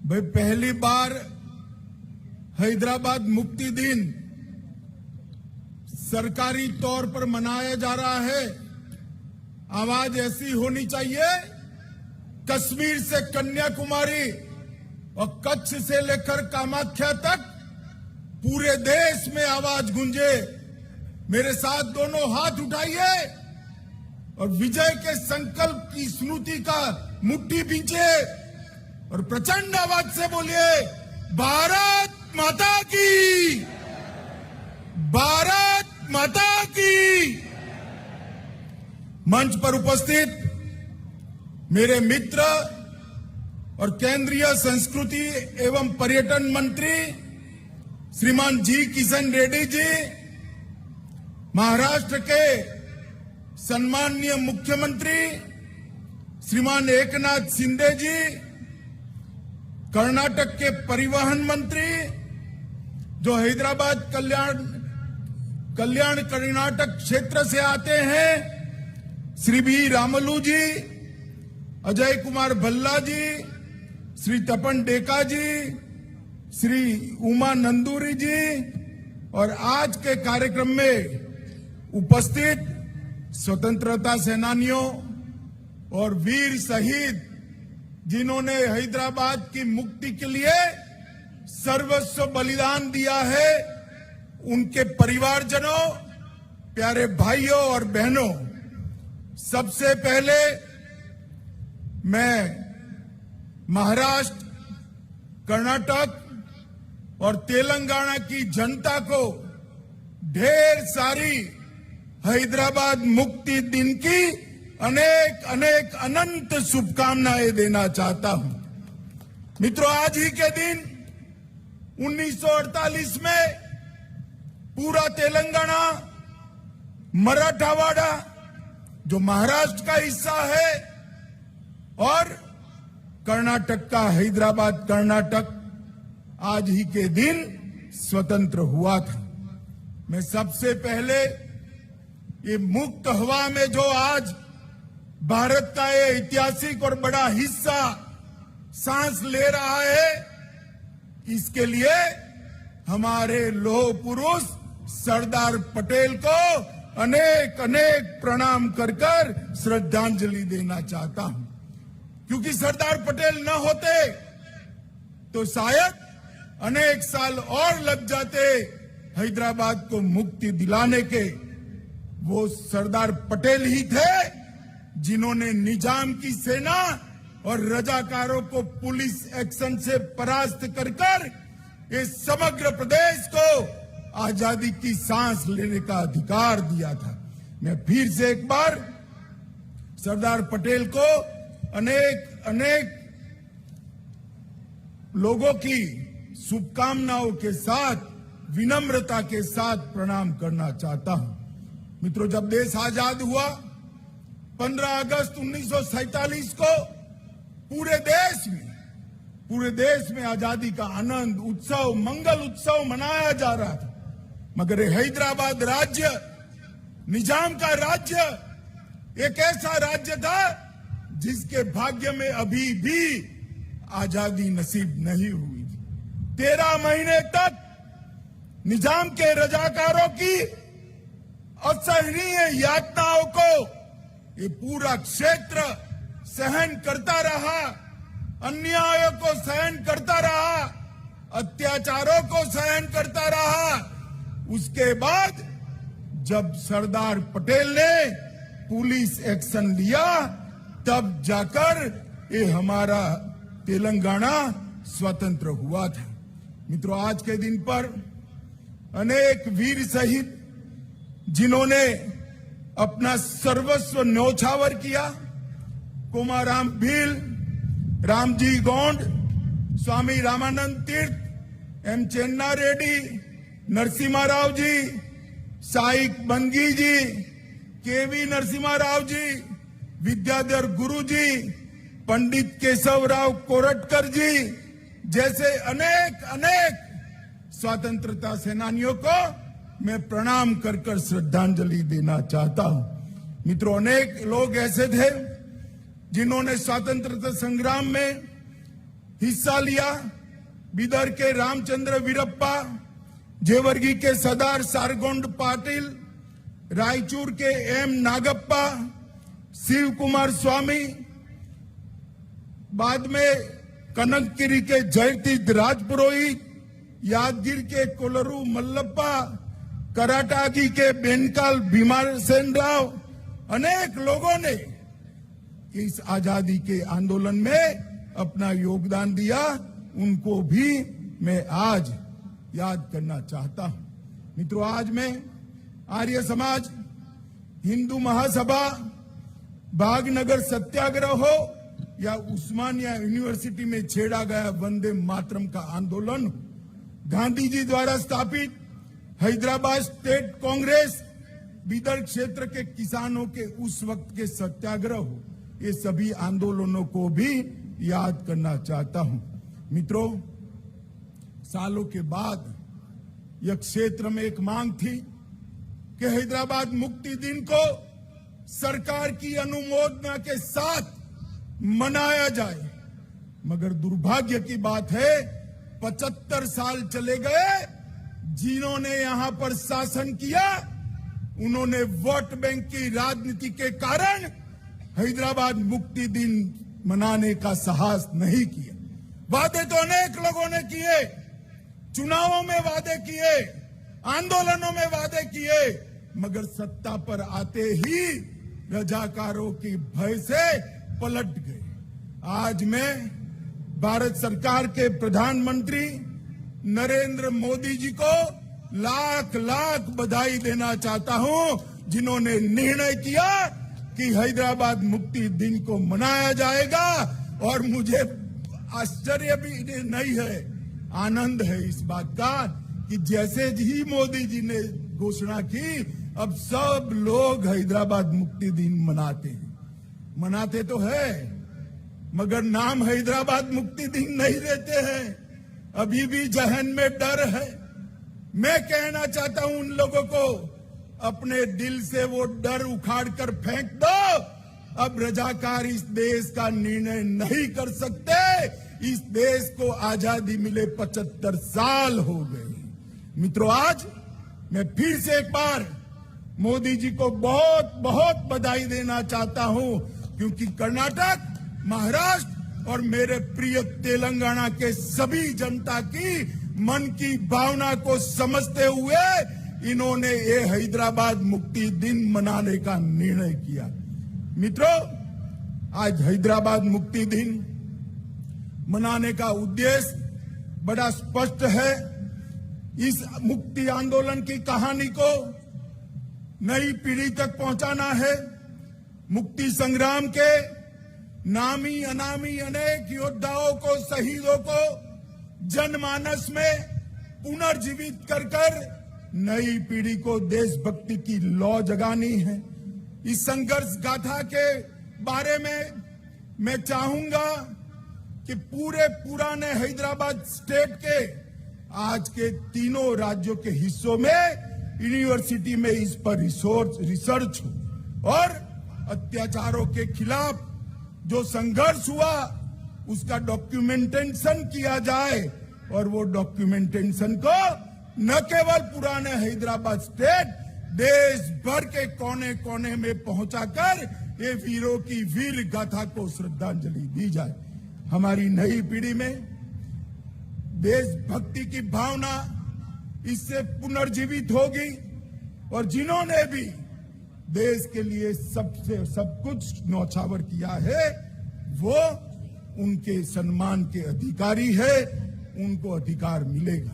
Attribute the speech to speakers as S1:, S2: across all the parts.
S1: भाई पहली बार हैदराबाद मुक्ति दिन सरकारी तौर पर मनाया जा रहा है। आवाज ऐसी होनी चाहिए, कश्मीर से कन्याकुमारी और कच्छ से लेकर कामाख्या तक पूरे देश में आवाज गूंजे। मेरे साथ दोनों हाथ उठाइए और विजय के संकल्प की स्मृति का मुट्ठी भींचे और प्रचंड आवाज से बोलिए, भारत माता की, भारत माता की। मंच पर उपस्थित मेरे मित्र और केंद्रीय संस्कृति एवं पर्यटन मंत्री श्रीमान जी किशन रेड्डी जी, महाराष्ट्र के सम्माननीय मुख्यमंत्री श्रीमान एकनाथ शिंदे जी, कर्नाटक के परिवहन मंत्री जो हैदराबाद कल्याण कर्नाटक क्षेत्र से आते हैं, श्री बी रामलू जी, अजय कुमार भल्ला जी, श्री तपन डेका जी, श्री उमा नंदूरी जी और आज के कार्यक्रम में उपस्थित स्वतंत्रता सेनानियों और वीर शहीद जिन्होंने हैदराबाद की मुक्ति के लिए सर्वस्व बलिदान दिया है, उनके परिवारजनों, प्यारे भाइयों और बहनों, सबसे पहले मैं महाराष्ट्र, कर्नाटक और तेलंगाना की जनता को ढेर सारी हैदराबाद मुक्ति दिन की अनेक अनेक अनंत शुभकामनाएं देना चाहता हूं। मित्रों, आज ही के दिन 1948 में पूरा तेलंगाना, मराठावाड़ा जो महाराष्ट्र का हिस्सा है और कर्नाटक का हैदराबाद कर्नाटक आज ही के दिन स्वतंत्र हुआ था। मैं सबसे पहले ये मुक्त हवा में जो आज भारत का ये ऐतिहासिक और बड़ा हिस्सा सांस ले रहा है, इसके लिए हमारे लौह पुरुष सरदार पटेल को अनेक अनेक प्रणाम कर कर श्रद्धांजलि देना चाहता हूं, क्योंकि सरदार पटेल न होते तो शायद अनेक साल और लग जाते हैदराबाद को मुक्ति दिलाने के। वो सरदार पटेल ही थे जिन्होंने निजाम की सेना और रजाकारों को पुलिस एक्शन से परास्त कर कर इस समग्र प्रदेश को आजादी की सांस लेने का अधिकार दिया था। मैं फिर से एक बार सरदार पटेल को अनेक अनेक लोगों की शुभकामनाओं के साथ, विनम्रता के साथ प्रणाम करना चाहता हूं। मित्रों, जब देश आजाद हुआ 15 अगस्त 1947 को पूरे देश में आजादी का आनंद, उत्सव, मंगल उत्सव मनाया जा रहा था। मगर हैदराबाद राज्य, निजाम का राज्य, एक ऐसा राज्य था जिसके भाग्य में अभी भी आजादी नसीब नहीं हुई थी। 13 महीने तक निजाम के रजाकारों की असहनीय यातनाओं को ये पूरा क्षेत्र सहन करता रहा, अन्यायों को सहन करता रहा, अत्याचारों को सहन करता रहा। उसके बाद जब सरदार पटेल ने पुलिस एक्शन लिया, तब जाकर ये हमारा तेलंगाना स्वतंत्र हुआ था। मित्रों, आज के दिन पर अनेक वीर शहीद जिन्होंने अपना सर्वस्व न्यौछावर किया, कोमाराम भील, रामजी गोंड, स्वामी रामानंद तीर्थ, एम चेन्ना रेड्डी, नरसिम्हा राव जी, साइक बंगी जी, केवी नरसिम्हा राव जी, विद्याधर गुरु जी, पंडित केशवराव कोरटकर जी जैसे अनेक अनेक स्वतंत्रता सेनानियों को मैं प्रणाम कर कर श्रद्धांजलि देना चाहता हूं। मित्रों, अनेक लोग ऐसे थे जिन्होंने स्वतंत्रता संग्राम में हिस्सा लिया। बीदर के रामचंद्र वीरप्पा, जेवर्गी के सरदार सारगोंड पाटिल, रायचूर के एम नागप्पा, शिव कुमार स्वामी, बाद में कनकगिरी के जयतीर्थ राजपुरोहित, यादगिर के कोलरू मल्लप्पा, कराटागी के बेनकाल भीमासेन राव, अनेक लोगों ने इस आजादी के आंदोलन में अपना योगदान दिया। उनको भी मैं आज याद करना चाहता हूं। मित्रों, आज मैं आर्य समाज, हिंदू महासभा, भागनगर सत्याग्रह हो या उस्मानिया यूनिवर्सिटी में छेड़ा गया वंदे मातरम का आंदोलन, गांधी जी द्वारा स्थापित हैदराबाद स्टेट कांग्रेस, बीदर क्षेत्र के किसानों के उस वक्त के सत्याग्रह हो, ये सभी आंदोलनों को भी याद करना चाहता हूं। मित्रों, सालों के बाद यह क्षेत्र में एक मांग थी कि हैदराबाद मुक्ति दिन को सरकार की अनुमोदना के साथ मनाया जाए, मगर दुर्भाग्य की बात है 75 साल चले गए। जिन्होंने यहां पर शासन किया, उन्होंने वोट बैंक की राजनीति के कारण हैदराबाद मुक्ति दिन मनाने का साहस नहीं किया। वादे तो अनेक लोगों ने किए, चुनावों में वादे किए, आंदोलनों में वादे किए, मगर सत्ता पर आते ही रजाकारों की भय से पलट गए। आज मैं भारत सरकार के प्रधानमंत्री नरेंद्र मोदी जी को लाख लाख बधाई देना चाहता हूं, जिन्होंने निर्णय किया कि हैदराबाद मुक्ति दिन को मनाया जाएगा। और मुझे आश्चर्य भी नहीं है, आनंद है इस बात का कि जैसे ही मोदी जी ने घोषणा की, अब सब लोग हैदराबाद मुक्ति दिन मनाते हैं। मनाते तो है, मगर नाम हैदराबाद मुक्ति दिन नहीं देते हैं। अभी भी जहन में डर है। मैं कहना चाहता हूं उन लोगों को, अपने दिल से वो डर उखाड़ कर फेंक दो। अब रजाकार इस देश का निर्णय नहीं कर सकते। इस देश को आजादी मिले 75 साल हो गए। मित्रों, आज मैं फिर से एक बार मोदी जी को बहुत बहुत बधाई देना चाहता हूं, क्योंकि कर्नाटक, महाराष्ट्र और मेरे प्रिय तेलंगाना के सभी जनता की मन की भावना को समझते हुए इन्होंने ये हैदराबाद मुक्ति दिन मनाने का निर्णय किया। मित्रों, आज हैदराबाद मुक्ति दिन मनाने का उद्देश्य बड़ा स्पष्ट है। इस मुक्ति आंदोलन की कहानी को नई पीढ़ी तक पहुंचाना है। मुक्ति संग्राम के नामी अनामी अनेक योद्धाओं को, शहीदों को जनमानस में पुनर्जीवित कर नई पीढ़ी को देशभक्ति की लौ जगानी है। इस संघर्ष गाथा के बारे में मैं चाहूंगा कि पूरे पुराने हैदराबाद स्टेट के आज के तीनों राज्यों के हिस्सों में यूनिवर्सिटी में इस पर रिसर्च हो और अत्याचारों के खिलाफ जो संघर्ष हुआ उसका डॉक्यूमेंटेशन किया जाए और वो डॉक्यूमेंटेशन को न केवल पुराने हैदराबाद स्टेट, देश भर के कोने कोने में पहुंचाकर ये वीरों की वीर गाथा को श्रद्धांजलि दी जाए। हमारी नई पीढ़ी में देशभक्ति की भावना इससे पुनर्जीवित होगी और जिन्होंने भी देश के लिए सब कुछ न्यौछावर किया है वो उनके सम्मान के अधिकारी है, उनको अधिकार मिलेगा।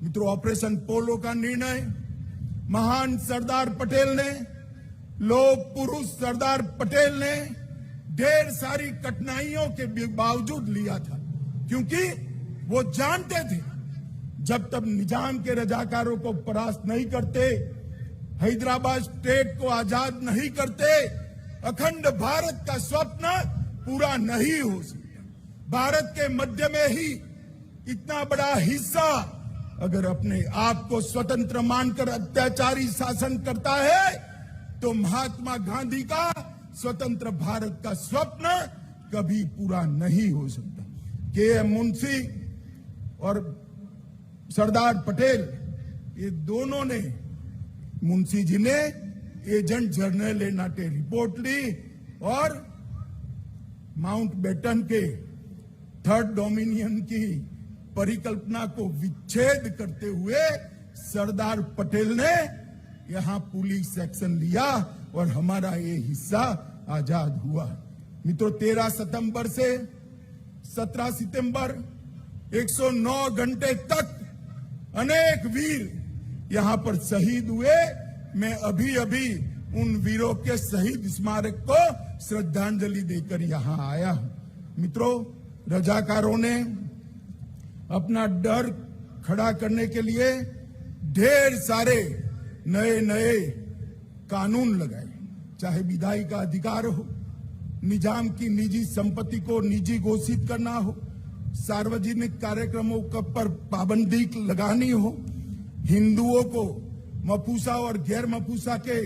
S1: मित्रों, ऑपरेशन पोलो का निर्णय महान सरदार पटेल ने, लोक पुरुष सरदार पटेल ने ढेर सारी कठिनाइयों के बावजूद लिया था, क्योंकि वो जानते थे जब तक निजाम के रजाकारों को परास्त नहीं करते, हैदराबाद स्टेट को आजाद नहीं करते, अखंड भारत का स्वप्न पूरा नहीं हो सकता। भारत के मध्य में ही इतना बड़ा हिस्सा अगर अपने आप को स्वतंत्र मानकर अत्याचारी शासन करता है तो महात्मा गांधी का स्वतंत्र भारत का स्वप्न कभी पूरा नहीं हो सकता। के मुंशी और सरदार पटेल, ये दोनों ने, मुंशी जी ने एजेंट जनरल नाटे रिपोर्ट ली और माउंट बेटन के थर्ड डोमिनियन की परिकल्पना को विच्छेद करते हुए सरदार पटेल ने यहां पुलिस एक्शन लिया और हमारा ये हिस्सा आजाद हुआ। मित्रों, 13 सितंबर से 17 सितंबर 109 घंटे तक अनेक वीर यहां पर शहीद हुए। मैं अभी अभी उन वीरों के शहीद स्मारक को श्रद्धांजलि देकर यहां आया हूं। मित्रों, रजाकारों ने अपना डर खड़ा करने के लिए ढेर सारे नए नए कानून लगाए, चाहे विधायी का अधिकार हो, निजाम की निजी संपत्ति को निजी घोषित करना हो, सार्वजनिक कार्यक्रमों पर पाबंदी लगानी हो, हिंदुओं को मपूसा और गैर मपूसा के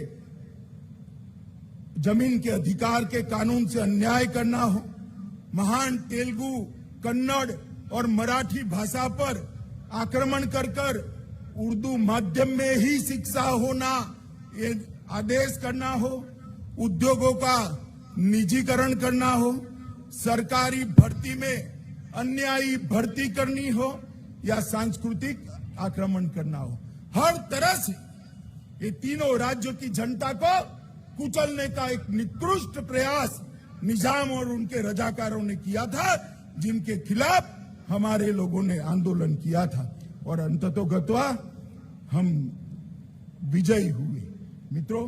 S1: जमीन के अधिकार के कानून से अन्याय करना हो, महान तेलुगु, कन्नड़ और मराठी भाषा पर आक्रमण कर उर्दू माध्यम में ही शिक्षा होना ये आदेश करना हो, उद्योगों का निजीकरण करना हो, सरकारी भर्ती में अन्यायी भर्ती करनी हो या सांस्कृतिक आक्रमण करना हो, हर तरह से ये तीनों राज्यों की जनता को कुचलने का एक निकृष्ट प्रयास निजाम और उनके रजाकारों ने किया था, जिनके खिलाफ हमारे लोगों ने आंदोलन किया था और अंततोगत्वा हम विजयी हुए। मित्रों,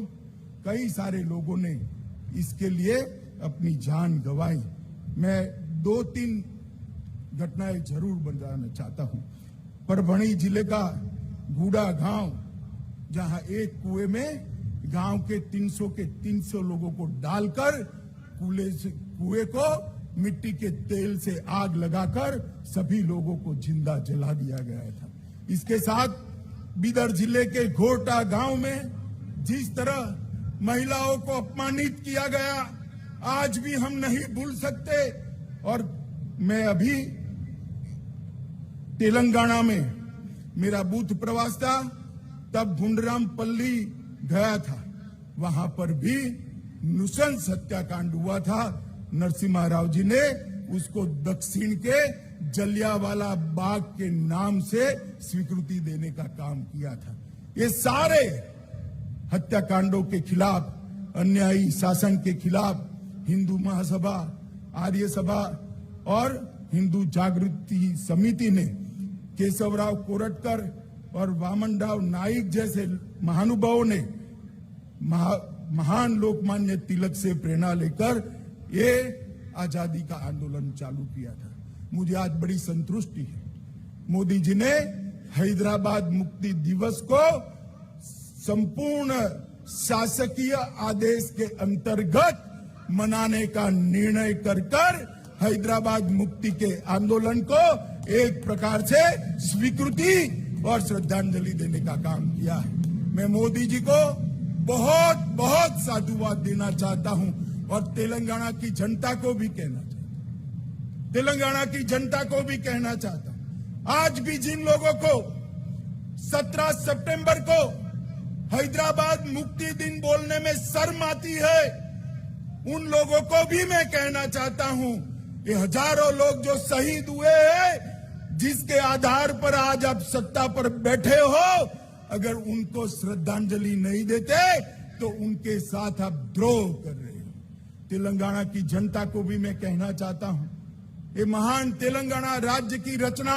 S1: कई सारे लोगों ने इसके लिए अपनी जान गंवाई। मैं 2-3 घटनाएं जरूर बताना चाहता हूं। परभणी जिले का गूड़ा गांव, जहां एक कुएं में गांव के 300 लोगों को डालकर कुएं को मिट्टी के तेल से आग लगाकर सभी लोगों को जिंदा जला दिया गया था। इसके साथ बीदर जिले के घोटा गांव में जिस तरह महिलाओं को अपमानित किया गया, आज भी हम नहीं भूल सकते। और मैं अभी तेलंगाना में मेरा बूथ प्रवास था, तब गुंडरामपल्ली गया था, वहां पर भी नृशंस हत्याकांड हुआ था। नरसिम्हा राव जी ने उसको दक्षिण के जलियांवाला बाग के नाम से स्वीकृति देने का काम किया था। ये सारे हत्याकांडों के खिलाफ, अन्यायी शासन के खिलाफ हिंदू महासभा, आर्य सभा और हिंदू जागृति समिति ने केशवराव कोरटकर और वामनराव नाइक जैसे महानुभावों ने महान लोकमान्य तिलक से प्रेरणा लेकर ये आजादी का आंदोलन चालू किया था। मुझे आज बड़ी संतुष्टि है, मोदी जी ने हैदराबाद मुक्ति दिवस को संपूर्ण शासकीय आदेश के अंतर्गत मनाने का निर्णय कर हैदराबाद मुक्ति के आंदोलन को एक प्रकार से स्वीकृति और श्रद्धांजलि देने का काम किया है। मैं मोदी जी को बहुत बहुत साधुवाद देना चाहता हूं और तेलंगाना की जनता को भी कहना चाहता हूं, आज भी जिन लोगों को 17 सितंबर को हैदराबाद मुक्ति दिन बोलने में शर्म आती है, उन लोगों को भी मैं कहना चाहता हूं, ये हजारों लोग जो शहीद हुए हैं, जिसके आधार पर आज आप सत्ता पर बैठे हो, अगर उनको श्रद्धांजलि नहीं देते तो उनके साथ आप द्रोह कर रहे हो। तेलंगाना की जनता को भी मैं कहना चाहता हूं, ये महान तेलंगाना राज्य की रचना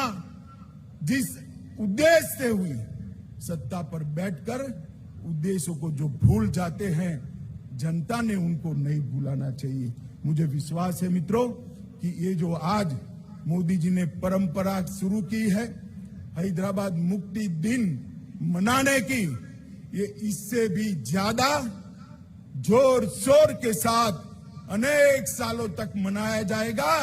S1: जिस उद्देश्य से हुई, सत्ता पर बैठकर उद्देश्यों को जो भूल जाते हैं, जनता ने उनको नहीं भूलाना चाहिए। मुझे विश्वास है मित्रों कि ये जो आज मोदी जी ने परंपरा शुरू की है हैदराबाद मुक्ति दिन मनाने की, ये इससे भी ज्यादा जोर शोर के साथ अनेक सालों तक मनाया जाएगा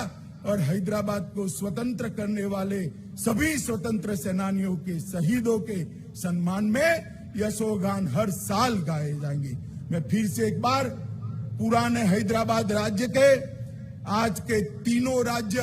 S1: और हैदराबाद को स्वतंत्र करने वाले सभी स्वतंत्र सेनानियों के शहीदों के सम्मान में यशोगान हर साल गाए जाएंगे। मैं फिर से एक बार पुराने हैदराबाद राज्य के आज के तीनों राज्य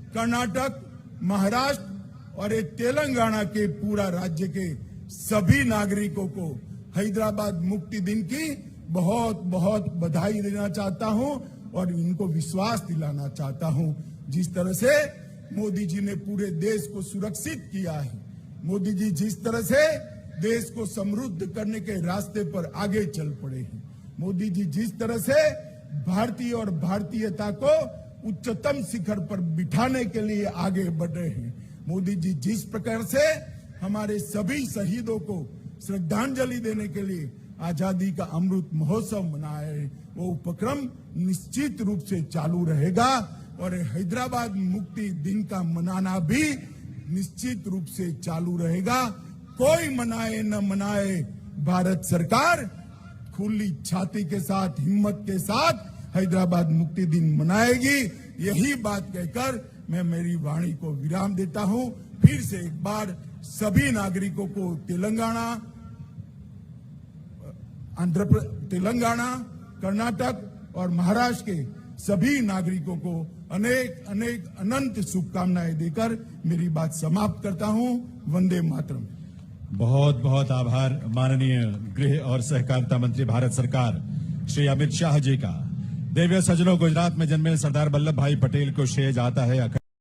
S1: कर्नाटक, महाराष्ट्र और ये तेलंगाना के पूरा राज्य के सभी नागरिकों को हैदराबाद मुक्ति दिन की बहुत बहुत बधाई देना चाहता हूं और इनको विश्वास दिलाना चाहता हूं। जिस तरह से मोदी जी ने पूरे देश को सुरक्षित किया है, मोदी जी जिस तरह से देश को समृद्ध करने के रास्ते पर आगे चल पड़े हैं, मोदी जी जिस तरह से भारतीय और भारतीयता को उच्चतम शिखर पर बिठाने के लिए आगे बढ़ रहे हैं, मोदी जी जिस प्रकार से हमारे सभी शहीदों को श्रद्धांजलि देने के लिए आजादी का अमृत महोत्सव मनाए, वो उपक्रम निश्चित रूप से चालू रहेगा और हैदराबाद मुक्ति दिन का मनाना भी निश्चित रूप से चालू रहेगा। कोई मनाए न मनाए, भारत सरकार खुली छाती के साथ, हिम्मत के साथ हैदराबाद मुक्ति दिन मनाएगी। यही बात कहकर मैं मेरी वाणी को विराम देता हूं। फिर से एक बार सभी नागरिकों को तेलंगाना, कर्नाटक और महाराष्ट्र के सभी नागरिकों को अनेक अनेक अनंत शुभकामनाएं देकर मेरी बात समाप्त करता हूं। वंदे मातरम।
S2: बहुत बहुत आभार माननीय गृह और सहकारिता मंत्री भारत सरकार श्री अमित शाह जी का। देव्य सज्जनों, गुजरात में जन्मे सरदार वल्लभ भाई पटेल को श्रेय जाता है